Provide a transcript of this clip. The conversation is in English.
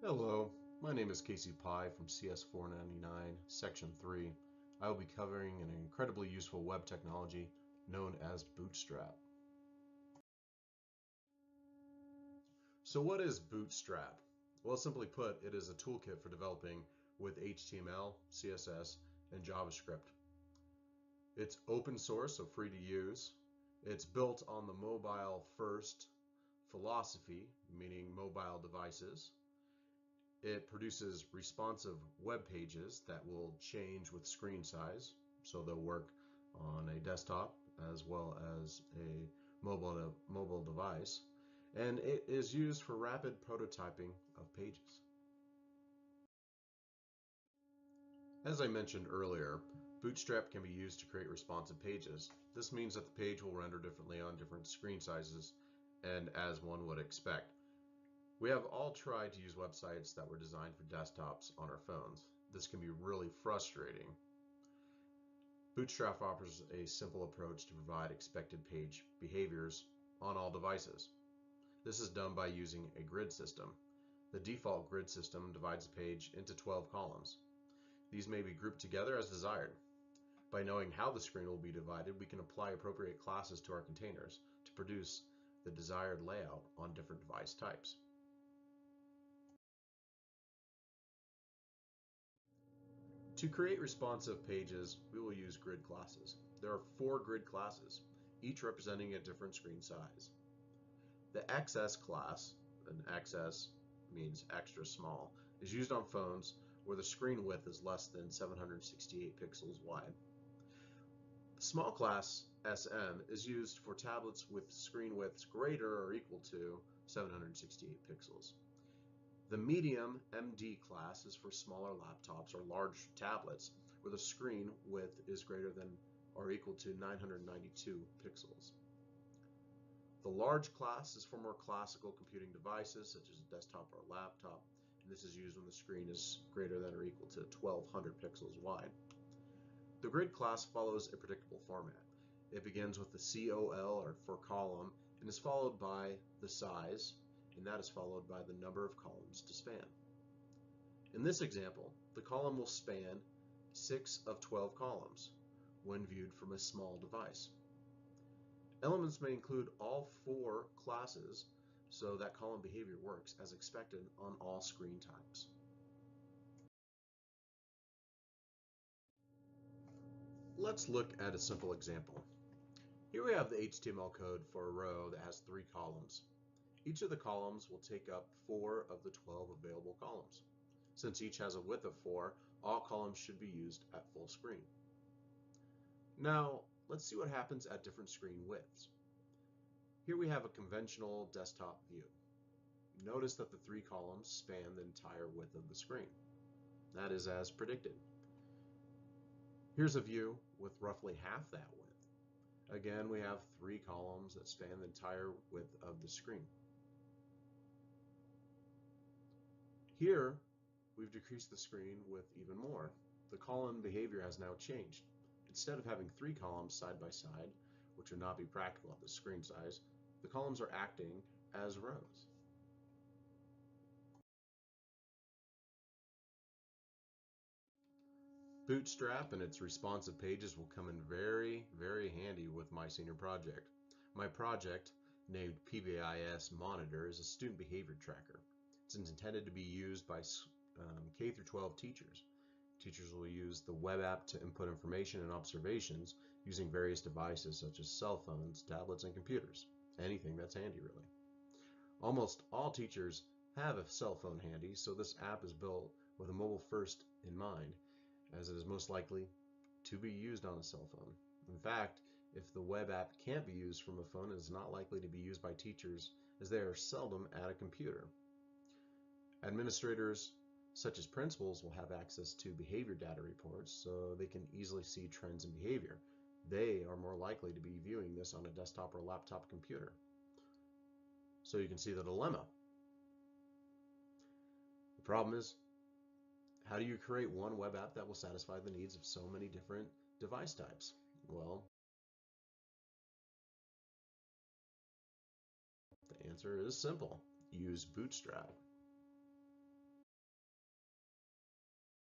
Hello, my name is Casey Pye from CS 499, Section 3. I will be covering an incredibly useful web technology known as Bootstrap. So what is Bootstrap? Well, simply put, it is a toolkit for developing with HTML, CSS, and JavaScript. It's open source, so free to use. It's built on the mobile first philosophy, meaning mobile devices. It produces responsive web pages that will change with screen size, so they'll work on a desktop as well as a mobile device, and it is used for rapid prototyping of pages. As I mentioned earlier, Bootstrap can be used to create responsive pages. This means that the page will render differently on different screen sizes and as one would expect. We have all tried to use websites that were designed for desktops on our phones. This can be really frustrating. Bootstrap offers a simple approach to provide expected page behaviors on all devices. This is done by using a grid system. The default grid system divides the page into 12 columns. These may be grouped together as desired. By knowing how the screen will be divided, we can apply appropriate classes to our containers to produce the desired layout on different device types. To create responsive pages, we will use grid classes. There are 4 grid classes, each representing a different screen size. The XS class, and XS means extra small, is used on phones where the screen width is less than 768 pixels wide. The small class SM is used for tablets with screen widths greater or equal to 768 pixels. The medium MD class is for smaller laptops or large tablets where the screen width is greater than or equal to 992 pixels. The large class is for more classical computing devices such as a desktop or a laptop, and this is used when the screen is greater than or equal to 1200 pixels wide. The grid class follows a predictable format. It begins with the COL or for column and is followed by the size, and that is followed by the number of columns to span. In this example, the column will span 6 of 12 columns when viewed from a small device. Elements may include all 4 classes, so that column behavior works as expected on all screen types. Let's look at a simple example. Here we have the HTML code for a row that has 3 columns. Each of the columns will take up 4 of the 12 available columns. Since each has a width of 4, all columns should be used at full screen. Now, let's see what happens at different screen widths. Here we have a conventional desktop view. Notice that the 3 columns span the entire width of the screen. That is as predicted. Here's a view with roughly half that width. Again, we have 3 columns that span the entire width of the screen. Here, we've decreased the screen width even more. The column behavior has now changed. Instead of having 3 columns side by side, which would not be practical at this screen size, the columns are acting as rows. Bootstrap and its responsive pages will come in very, very handy with my senior project. My project, named PBIS Monitor, is a student behavior tracker. It's intended to be used by K through 12 teachers. Teachers will use the web app to input information and observations using various devices such as cell phones, tablets, and computers. Anything that's handy, really. Almost all teachers have a cell phone handy, so this app is built with a mobile first in mind, as it is most likely to be used on a cell phone. In fact, if the web app can't be used from a phone, it is not likely to be used by teachers as they are seldom at a computer. Administrators, such as principals, will have access to behavior data reports so they can easily see trends in behavior. They are more likely to be viewing this on a desktop or laptop computer. So you can see the dilemma. The problem is, how do you create one web app that will satisfy the needs of so many different device types? Well, the answer is simple. Use Bootstrap.